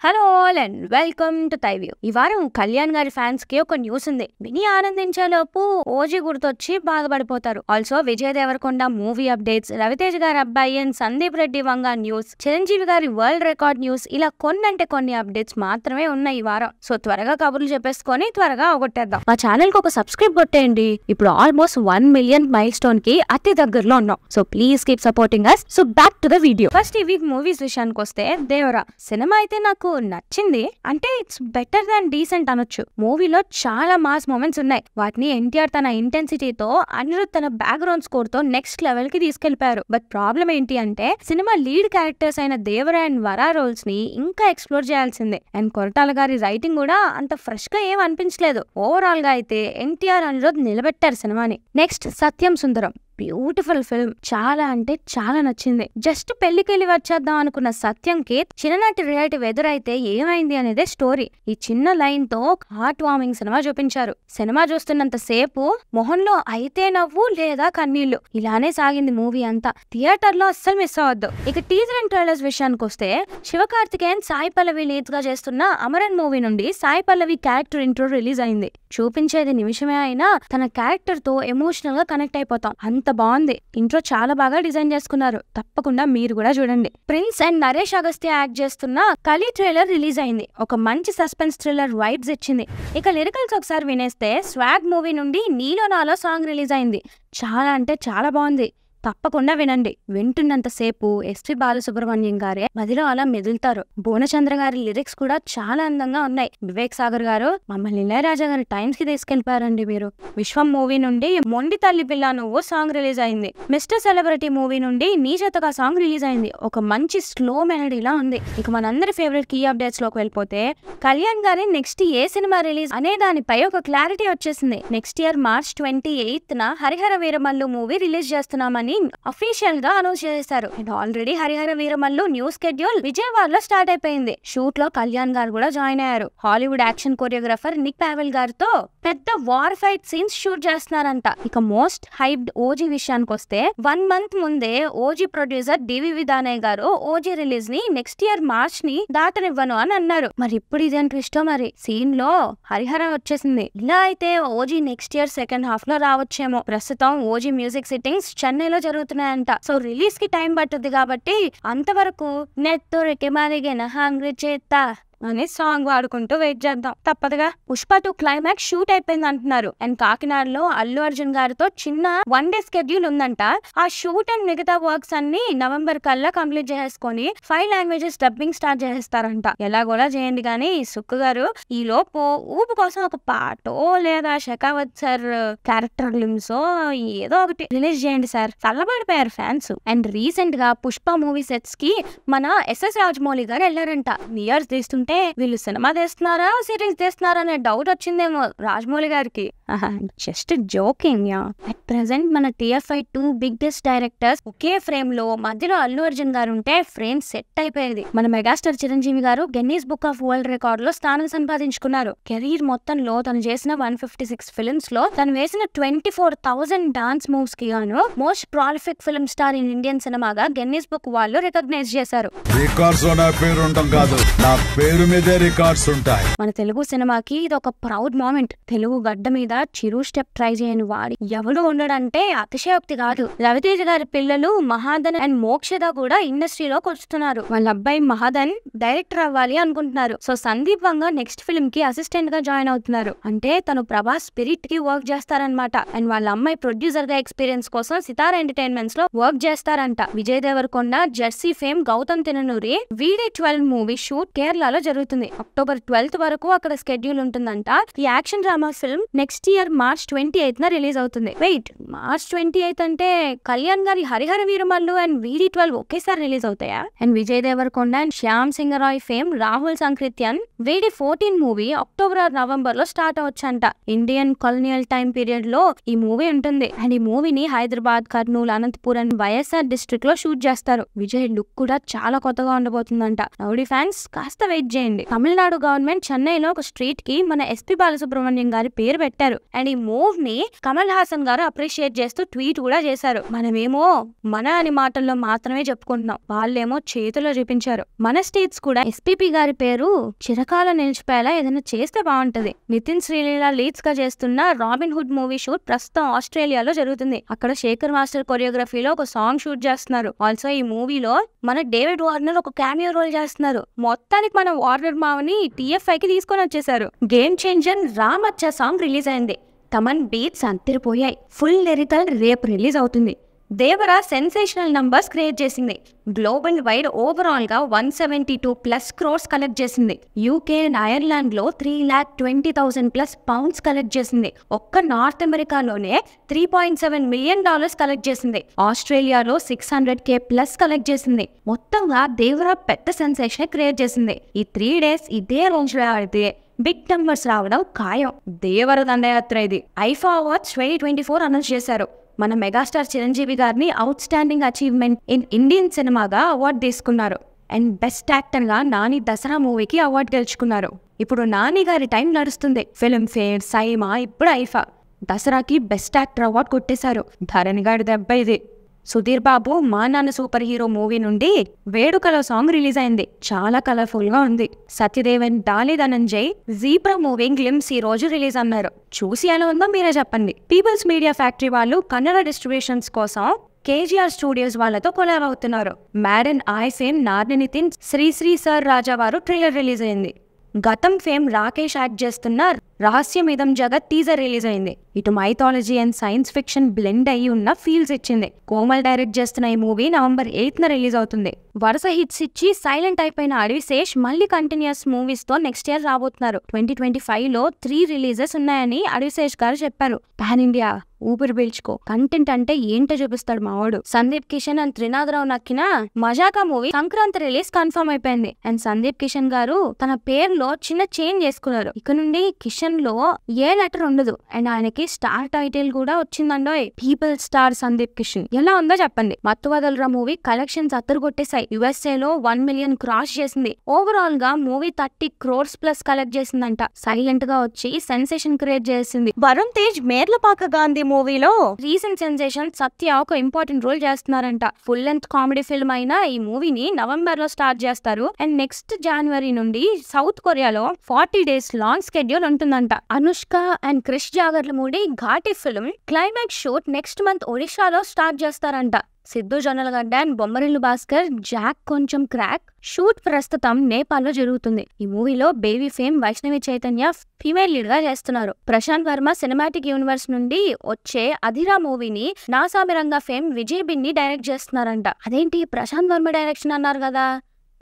Hello all and welcome to తైవ్యూ. ఈ వారం కళ్యాణ్ గారి ఫ్యాన్స్ కి ఒక న్యూస్ ఉంది. విని ఆనందించేలోపు ఓజీ గుర్తొచ్చి బాధపడిపోతారు. Also Vijay Deverakonda movie updates, Raviteja గారి అబ్బాయి అండ్ సందీప్ రెడ్డి వంగ న్యూస్, చిరంజీవి గారి వరల్డ్ రికార్డ్ న్యూస్, ఇలా కొన్ని అప్డేట్స్ మాత్రమే ఉన్నాయి ఈ వారం. సో త్వరగా కబుర్లు చెప్పేసుకొని త్వరగా అవగొట్టేద్దాం. మా ఛానల్ కి ఒక సబ్స్క్రైబ్ కొట్టేయండి. ఇప్పుడు ఆల్మోస్ట్ 1 మిలియన్ మైల్ స్టోన్ కి అతి దగ్గరలో ఉన్నాం. So please keep supporting us. So back to the video. First ఈ వీక్ మూవీస్ విషయానికి వస్తే దేవరా సినిమా అయితే నాకు నచ్చింది. అంటే ఇట్స్ బెటర్ దాన్ డీసెంట్ అనొచ్చు. మూవీలో చాలా మాస్ మూమెంట్స్ ఉన్నాయి. వాటిని ఎన్టీఆర్ తన ఇంటెన్సిటీతో, అనిరుద్ తన బ్యాక్గ్రౌండ్ స్కోర్ తో నెక్స్ట్ లెవెల్ కి తీసుకెళ్లిపారు. బట్ ప్రాబ్లం ఏంటి అంటే సినిమా లీడ్ క్యారెక్టర్స్ అయిన దేవరా అండ్ వరా రోల్స్ ని ఇంకా ఎక్స్ప్లోర్ చేయాల్సిందే. అండ్ కొరటాల గారి రైటింగ్ కూడా అంత ఫ్రెష్ గా ఏం అనిపించలేదు. ఓవరాల్ గా అయితే ఎన్టీఆర్ అనిరుద్ నిలబెట్టారు సినిమాని. నెక్స్ట్ సత్యం సుందరం, బ్యూటిఫుల్ ఫిల్మ్. చాలా అంటే చాలా నచ్చింది. జస్ట్ పెళ్లికెళ్ళి వచ్చేద్దాం అనుకున్న సత్యంకి చిన్ననాటి రిలేటివ్ ఎదురైతే ఏమైంది అనేదే స్టోరీ. ఈ చిన్న లైన్ తో హార్ట్ వార్మింగ్ సినిమా చూపించారు. సినిమా చూస్తున్నంత సేపు మొహంలో అయితే నవ్వు లేదా కన్నీళ్లు, ఇలానే సాగింది మూవీ అంతా. థియేటర్ లో అస్సలు మిస్ అవ్వద్దు. ఇక టీజర్ అండ్ ట్రైలర్స్ విషయానికి వస్తే శివకార్తికేయన్ సాయి పల్లవి లీడ్ గా చేస్తున్న అమరన్ మూవీ నుండి Sai Pallavi character intro release అయింది. చూపించేది నిమిషమే అయినా తన క్యారెక్టర్ తో ఎమోషనల్ గా కనెక్ట్ అయిపోతాం. అంత బాగుంది. ఇంట్రో చాలా బాగా డిజైన్ చేసుకున్నారు. తప్పకుండా మీరు కూడా చూడండి. Prince and Naresh Agastya act చేస్తున్న కలి ట్రైలర్ రిలీజ్ అయింది. ఒక మంచి సస్పెన్స్ థ్రిల్లర్ వైబ్స్ ఇచ్చింది. ఇక లిరికల్స్ ఒకసారి వినేస్తే స్వాగ్ మూవీ నుండి నీలో నాలో సాంగ్ రిలీజ్ అయింది. చాలా అంటే చాలా బాగుంది. తప్పకుండా వినండి. వింటున్నంత సేపు ఎస్పి బాలసుబ్రహ్మణ్యం గారే మదిలో అలా మెదులుతారు. భువనచంద్ర గారి లిరిక్స్ కూడా చాలా అందంగా ఉన్నాయి. వివేక్ సాగర్ గారు మమ్మల్ని ఇళయరాజా గారి టైమ్స్ కి తీసుకెళ్లిపారండి మీరు. విశ్వం మూవీ నుండి మొండి తల్లి పిల్ల నువ్వు సాంగ్ రిలీజ్ అయింది. మిస్టర్ సెలబ్రిటీ మూవీ నుండి నీ చేతగా సాంగ్ రిలీజ్ అయింది. ఒక మంచి స్లో మెలడీలా ఉంది. ఇక మనందరి ఫేవరెట్ కీ అప్డేట్స్ లోకి వెళ్ళిపోతే కళ్యాణ్ గారి నెక్స్ట్ ఏ సినిమా రిలీజ్ అనే దానిపై ఒక క్లారిటీ వచ్చేసింది. నెక్స్ట్ ఇయర్ March 28న హరిహర వీరమల్లు మూవీ రిలీజ్ చేస్తున్నామని అఫీషియల్ గా అనౌన్స్ చేశారు. And already Harihara Veeramallu new schedule విజయవాడలో స్టార్ట్ అయిపోయింది. షూట్ లో కళ్యాణ్ గారు కూడా జాయిన్ అయ్యారు. Hollywood action choreographer Nick Powell గారితో పెద్ద వార్ ఫైట్ సీన్స్ షూట్ చేస్తున్నారంట. ఇక మోస్ట్ హైప్డ్ ఓజీ విషయానికి వస్తే 1 month ముందే ఓజీ ప్రొడ్యూసర్ డివివి దానయ్య గారు ఓజీ రిలీజ్ ని నెక్స్ట్ ఇయర్ మార్చ్ ని దాటనివ్వను అని అన్నారు. మరి ఇప్పుడు ఇదేం ట్విస్టో మరి. సీన్ లో హరిహర వచ్చేసింది. ఇలా అయితే OG next year second half లో రావచ్చేమో. ప్రస్తుతం ఓజీ మ్యూజిక్ సిట్టింగ్స్ చెన్నైలో జరుగుతున్నాయంట. సో రిలీజ్ కి టైం పట్టుద్ది కాబట్టి అంతవరకు నెత్తోరికి మరిగిన హంగ్రీ చేత అని సాంగ్ వాడుకుంటూ వెయిట్ చేద్దాం. తప్పదుగా. పుష్ప 2 క్లైమాక్స్ షూట్ అయిపోయింది అంటున్నారు. అండ్ కాకినాడలో అల్లు అర్జున్ గారితో చిన్న 1 day స్కెడ్యూల్ ఉందంట. ఆ షూట్ అండ్ మిగతా వర్క్స్ అన్ని నవంబర్ కల్లా కంప్లీట్ చేసుకొని 5 languages డబ్బింగ్ స్టార్ట్ చేస్తారంట. ఎలాగోలా చేయండి గానీ సుక్కు గారు ఈ లోపు ఊపు కోసం ఒక పాటో లేదా షెకావత్ సార్ క్యారెక్టర్ లిమ్సో ఏదో ఒకటి రిలీజ్ చేయండి సార్. చల్లబడిపోయారు ఫ్యాన్స్. అండ్ రీసెంట్ గా పుష్ప మూవీ సెట్స్ కి మన ఎస్ఎస్ రాజమౌళి గారు వెళ్లారంట. నియర్స్ తీస్తుంటే వీళ్ళు సినిమా తీస్తున్నారా సిరీస్ తీస్తున్నారా అనే డౌట్ వచ్చిందేమో రాజమౌళి గారికి. Just joking yeah. At present మన TFI 2 బిగ్గెస్ట్ డైరెక్టర్స్ ఒకే ఫ్రేమ్ లో మధ్యలో అల్లు అర్జున్ గారు ఉంటే ఫ్రేమ్ సెట్ అయిపోయేది. మన మెగాస్టార్ చిరంజీవి గారు Guinness book of world record లో స్థానం సంపాదించుకున్నారు. కెరీర్ మొత్తంలో తను చేసిన 156 ఫిల్మ్స్ లో తను వేసిన 24,000 డాన్స్ మూవ్స్ కి గాను most prolific film star in Indian సినిమాగా గిన్నీస్ బుక్ వాళ్ళు రికగ్నైజ్ చేశారు. మన తెలుగు సినిమాకి ఇది ఒక ప్రౌడ్ మూమెంట్. తెలుగు గడ్డ మీద చిరు స్టెప్ ట్రై చేయని వాడి ఎవడు ఉండడంటే అతిశయోక్తి కాదు. రవితేజ గారి పిల్లలు మహాదన్ అండ్ మోక్షద కూడా ఇండస్ట్రీలోకి వస్తున్నారు. వాళ్ళ అబ్బాయి మహాదన్ డైరెక్టర్ అవ్వాలి అనుకుంటున్నారు. సో సందీప్ వంగ నెక్స్ట్ ఫిల్మ్ కి అసిస్టెంట్ గా జాయిన్ అవుతున్నారు. అంటే తను ప్రభాస్ స్పిరిట్ కి వర్క్ చేస్తారనమాట. అండ్ వాళ్ళ అమ్మాయి ప్రొడ్యూసర్ గా ఎక్స్పీరియన్స్ కోసం సితారా ఎంటర్టైన్మెంట్స్ లో వర్క్ చేస్తారంట. Vijay Deverakonda Jersey fame Gautam Tinnanuri VD12 movie shoot కేరళలో జరుగుతుంది. October 12th వరకు అక్కడ స్కెడ్యూల్ ఉంటుందంట. ఈ action drama film next year March 28న రిలీజ్ అవుతుంది. వెయిట్, March 28 అంటే కళ్యాణ్ గారి హరిహర వీరమల్లు అండ్ VD12 ఒకేసారి రిలీజ్ అవుతాయా? And Vijay Deverakonda and Shyam Singha Roy fame Rahul Sankrityan VD14 movie October or November లో స్టార్ట్ అవచ్చంట. ఇండియన్ కొలోనియల్ టైం పీరియడ్ లో ఈ మూవీ ఉంటుంది. అండ్ ఈ మూవీని Hyderabad, Kurnool, Anantapur and YSR district లో షూట్ చేస్తారు. విజయ్ లుక్ కూడా చాలా కొత్తగా ఉండబోతుందంట. రౌడీ ఫ్యాన్స్ కాస్త వెయిట్ చేయండి. తమిళనాడు గవర్నమెంట్ చెన్నైలో ఒక స్ట్రీట్ కి మన ఎస్పీ బాలసుబ్రహ్మణ్యం గారి పేరు పెట్టారు. అండ్ ఈ మూవ్ ని కమల్ హాసన్ గారు అప్రిషియేట్ చేస్తూ ట్వీట్ కూడా చేశారు. మనమేమో మన అని మాటల్లో మాత్రమే చెప్పుకుంటున్నాం, వాళ్ళేమో చేతిలో చూపించారు. మన స్టేట్స్ కూడా ఎస్పీపీ గారి పేరు చిరకాలం నిలిచిపోయేలా ఏదైనా చేస్తే బాగుంటది. నితిన్ శ్రీలీల లీడ్స్ గా చేస్తున్న రాబిన్ హుడ్ మూవీ షూట్ ప్రస్తుతం ఆస్ట్రేలియాలో జరుగుతుంది. అక్కడ శేఖర్ మాస్టర్ కొరియోగ్రఫీలో ఒక సాంగ్ షూట్ చేస్తున్నారు. ఆల్సో ఈ మూవీలో మన డేవిడ్ వార్నర్ ఒక క్యామియో రోల్ చేస్తున్నారు. మొత్తానికి మన వార్నర్ మావని TFI కి తీసుకొని వచ్చేసారు. గేమ్ చేంజర్ రామ్ అచ్చా సాంగ్ రిలీజ్ అయింది. తమన్ బీట్స్ అంతిరిపోయాయి. ఫుల్ లిరికల్ రేపు రిలీజ్ అవుతుంది. దేవరా సెన్సేషనల్ నంబర్స్ క్రియేట్ చేసింది. గ్లోబల్ వైడ్ ఓవరాల్ గా 172+ crores కలెక్ట్ చేసింది. UK అండ్ ఐర్లాండ్ లో 3,20,000+ pounds కలెక్ట్ చేసింది. ఒక్క నార్త్ అమెరికాలోనే $3.7 million కలెక్ట్ చేసింది. ఆస్ట్రేలియాలో 600K+ కలెక్ట్ చేసింది. మొత్తంగా దేవరా పెద్ద సెన్సేషన్ క్రియేట్ చేసింది. ఈ 3 days ఇదే రేంజ్ లో ఆడితే బిగ్ నంబర్స్ రావడం ఖాయం. దేవర దండయాత్ర ఇది. ఐఫా అవార్డ్స్ 2024 అనౌన్స్ చేశారు. మన మెగాస్టార్ చిరంజీవి గారిని out standing achievement in Indian సినిమాగా అవార్డు తీసుకున్నారు. అండ్ బెస్ట్ యాక్టర్ గా నాని దసరా మూవీకి అవార్డు గెలుచుకున్నారు. ఇప్పుడు నాని గారి టైం నడుస్తుంది. ఫిల్మ్ ఫేర్, సైమా, ఇప్పుడు ఐఫా. దసరాకి బెస్ట్ యాక్టర్ అవార్డు కొట్టేశారు. ధరణి గారి దెబ్బ ఇది. సుధీర్ బాబు మా నాన్న సూపర్ హీరో మూవీ నుండి వేడుకల సాంగ్ రిలీజ్ అయింది. చాలా కలర్ఫుల్ గా ఉంది. Sathyadevan, Dolly Dhananjay zebra movie glimpse ఈ రోజు రిలీజ్ అన్నారు. చూసి ఎలా ఉందో మీరే చెప్పండి. పీపుల్స్ మీడియా ఫ్యాక్టరీ వాళ్ళు కన్నడ డిస్ట్రిబ్యూషన్స్ కోసం KGR స్టూడియోస్ వాళ్ళతో కొలాబ్ అవుతున్నారు. మ్యాడన్ ఐ ఫేమ్ నార్ని నితిన్ శ్రీ సార్ రాజా వారు ట్రైలర్ రిలీజ్ అయింది. గతం ఫేమ్ రాకేష్ యాక్ట్ చేస్తున్న రహస్యమిదం జగత్ టీజర్ రిలీజ్ అయింది. ఇటు mythology and science fiction blend అయ్యి ఉన్న ఫీల్స్ ఇచ్చింది. కోమల్ డైరెక్ట్ చేస్తున్న ఈ మూవీ November 8న రిలీజ్ అవుతుంది. వరుస హిట్స్ ఇచ్చి సైలెంట్ అయిపోయిన అడవిశేష్ మళ్ళీ కంటిన్యూస్ మూవీస్ తో నెక్స్ట్ ఇయర్ రాబోతున్నారు. 2025లో 3 రిలీజెస్ ఉన్నాయని అడవిశేష్ గారు చెప్పారు. పాన్ ఇండియా ఊపిరి పీల్చుకో, కంటెంట్ అంటే ఏంటో చూపిస్తాడు మావాడు. Sundeep Kishan and Trinadharao Nakkina Mazaka movie Sankranti release confirm అయిపోయింది. అండ్ సందీప్ కిషన్ గారు తన పేరులో చిన్న చేంజ్ చేసుకున్నారు. ఇక నుండి కిషన్ లో ఏ లెటర్ ఉండదు. అండ్ ఆయనకి స్టార్ టైటిల్ కూడా వచ్చిందండో, పీపుల్ స్టార్ సందీప్ కిషన్. ఎలా ఉందో చెప్పండి. Mathuvadalara movie collections అత్తరుగొట్టేశాయి. USA లో 1 million క్రాస్ చేసింది. ఓవరాల్ గా మూవీ 30 crores+ కలెక్ట్ చేసిందంట. సైలెంట్ గా వచ్చి సెన్సేషన్ క్రియేట్ చేసింది. వరుణ్ తేజ్ మేర్లపాక గాంధీ మూవీలో రీసెంట్ సెన్సేషన్ సత్య ఒక ఇంపార్టెంట్ రోల్ చేస్తున్నారంట. ఫుల్ లెంత్ కామెడీ ఫిల్మ్ అయిన ఈ మూవీని November లో స్టార్ట్ చేస్తారు. అండ్ నెక్స్ట్ January నుండి సౌత్ కొరియాలో 40 days లాంగ్ స్కెడ్యూల్ ఉంటుందంట. Anushka and Krish Jagarlamudi Ghaati film climax shoot next month ఒడిషాలో స్టార్ట్ చేస్తారంట. సిద్ధు జొన్నలగడ్డ అండ్ బొమ్మరిల్లు భాస్కర్ జాక్ కొంచెం క్రాక్ షూట్ ప్రస్తుతం నేపాల్లో జరుగుతుంది. ఈ మూవీలో Baby fame Vaishnavi Chaitanya female lead గా చేస్తున్నారు. ప్రశాంత్ వర్మ సినిమాటిక్ యూనివర్స్ నుండి వచ్చే అధిరా మూవీని నాసామిరంగా ఫేమ్ విజయ్ బిన్ని డైరెక్ట్ చేస్తున్నారంట. అదేంటి ప్రశాంత్ వర్మ డైరెక్షన్ అన్నారు కదా,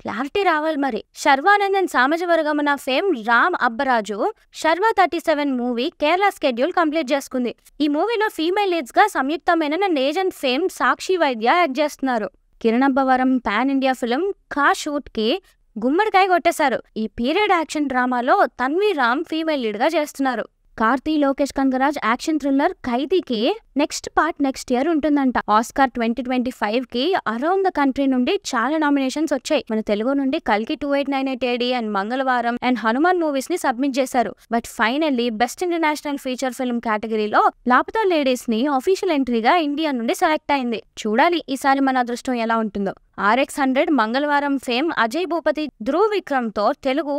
క్లారిటీ రావాలి మరి. Sharwanand Samajavaragamana fame Ram Abbaraju Sharwa 37 movie Kerala schedule complete చేసుకుంది. ఈ మూవీలో ఫీమేల్ లీడ్స్ గా Samyuktha Menon and agent fame Sakshi Vaidya act చేస్తున్నారు. Kiran Abbavaram pan India film కా షూట్ కి గుమ్మడికాయ కొట్టేశారు. ఈ పీరియడ్ యాక్షన్ డ్రామాలో తన్వి రామ్ ఫీమేల్ లీడ్ గా చేస్తున్నారు. కార్తీ లోకేష్ కనగరాజ్ యాక్షన్ థ్రిల్లర్ ఖైదీకి నెక్స్ట్ పార్ట్ నెక్స్ట్ ఇయర్ ఉంటుందంట. ఆస్కార్ 2025 కి అరౌండ్ ద కంట్రీ నుండి చాలా నామినేషన్స్ వచ్చాయి. మన తెలుగు నుండి కల్కి 2898 AD అండ్ మంగళవారం అండ్ హనుమాన్ మూవీస్ ని సబ్మిట్ చేశారు. But finally best international feature film కేటగిరీలో లాపతా లేడీస్ ని ఆఫీషియల్ ఎంట్రీగా ఇండియా నుండి సెలెక్ట్ అయింది. చూడాలి ఈసారి మన అదృష్టం ఎలా ఉంటుందో. RX100 మంగళవారం ఫేమ్ అజయ్ భూపతి, ధ్రువ్ విక్రమ్ తో Telugu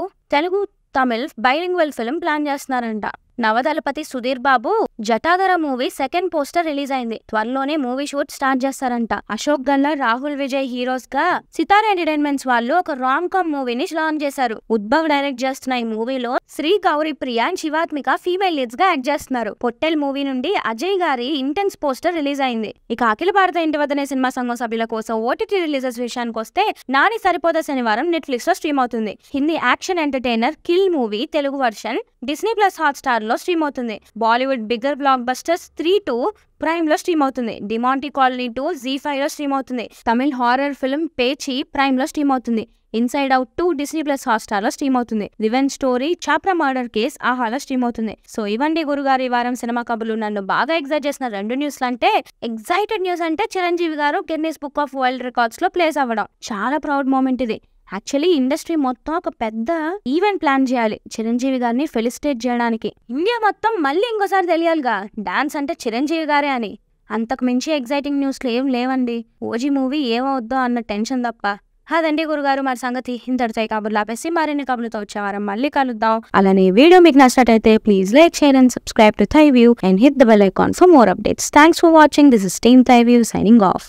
Tamil bilingual film plan చేస్తున్నారంట. నవదళపతి Sudheer Babu Jatadhara movie second poster release అయింది. త్వరలోనే మూవీ షూట్ స్టార్ట్ చేస్తారంట. అశోక్ గల్లా, రాహుల్ విజయ్ హీరోస్ గా సితార ఎంటర్టైన్మెంట్స్ వాళ్ళు ఒక రామ్ కామ్ మూవీని లాంచ్ చేశారు. ఉద్భవ్ డైరెక్ట్ చేస్తున్న ఈ మూవీలో Sri Gouri Priya and Shivathmika female leads గా యాక్ట్ చేస్తున్నారు. పొట్టెల్ మూవీ నుండి అజయ్ గారి ఇంటెన్స్ పోస్టర్ రిలీజ్ అయింది. ఇక అఖిల భారత ఇంటి వద్దనే సినిమా సంఘం సభ్యుల కోసం OTT రిలీజెస్ విషయానికి వస్తే నాని సరిపోదా శనివారం నెట్ఫ్లిక్స్ లో స్ట్రీమ్ అవుతుంది. Hindi action entertainer kill movie Telugu version Disney+ Hotstar లో స్ట్రీమ్ అవుతుంది. Bollywood bigger black busters 3-2 prime లో స్ట్రీమ్ అవుతుంది. డిమాంటీ కాలనీ 2 ZEE5 లో స్ట్రీమ్ అవుతుంది. తమిళ్ హారర్ ఫిల్మ్ పేచి ప్రైమ్ లో స్ట్రీమ్ అవుతుంది. ఇన్సైడ్ అవుట్ 2 Disney+ Hotstar లో స్ట్రీమ్ అవుతుంది. Revenge story Chapra murder case ఆహాలో స్ట్రీమ్ అవుతుంది. సో ఇవండి గురుగారు ఈ వారం సినిమా కబుర్లు. నన్ను బాగా ఎగ్జైట్ చేసిన 2 న్యూస్లు అంటే, ఎగ్జైటెడ్ న్యూస్ అంటే చిరంజీవి గారు Guinness book of world records లో ప్లేస్ అవ్వడం చాలా ప్రౌడ్ మూమెంట్ ఇది. యాక్చువల్లీ ఇండస్ట్రీ మొత్తం ఒక పెద్ద ఈవెంట్ ప్లాన్ చేయాలి చిరంజీవి గారిని ఫెలిసిటేట్ చేయడానికి. ఇండియా మొత్తం మళ్ళీ ఇంకోసారి తెలియాలిగా డాన్స్ అంటే చిరంజీవి గారే అని. అంతకు మించి ఎగ్జైటింగ్ న్యూస్లు ఏం లేవండి. ఓజీ మూవీ ఏమవుద్దో అన్న టెన్షన్ తప్ప. అదండి గురుగారు మరి సంగతి. ఇంతటితో కబుర్లు ఆపేసి మరిన్ని కబుర్లతో వచ్చే వారం మళ్ళీ కలుద్దాం. అలానే వీడియో మీకు నచ్చినట్టయితే please like, share and subscribe to Thy View and hit the bell icon for more updates. Thanks for watching. This is team Thy View signing of.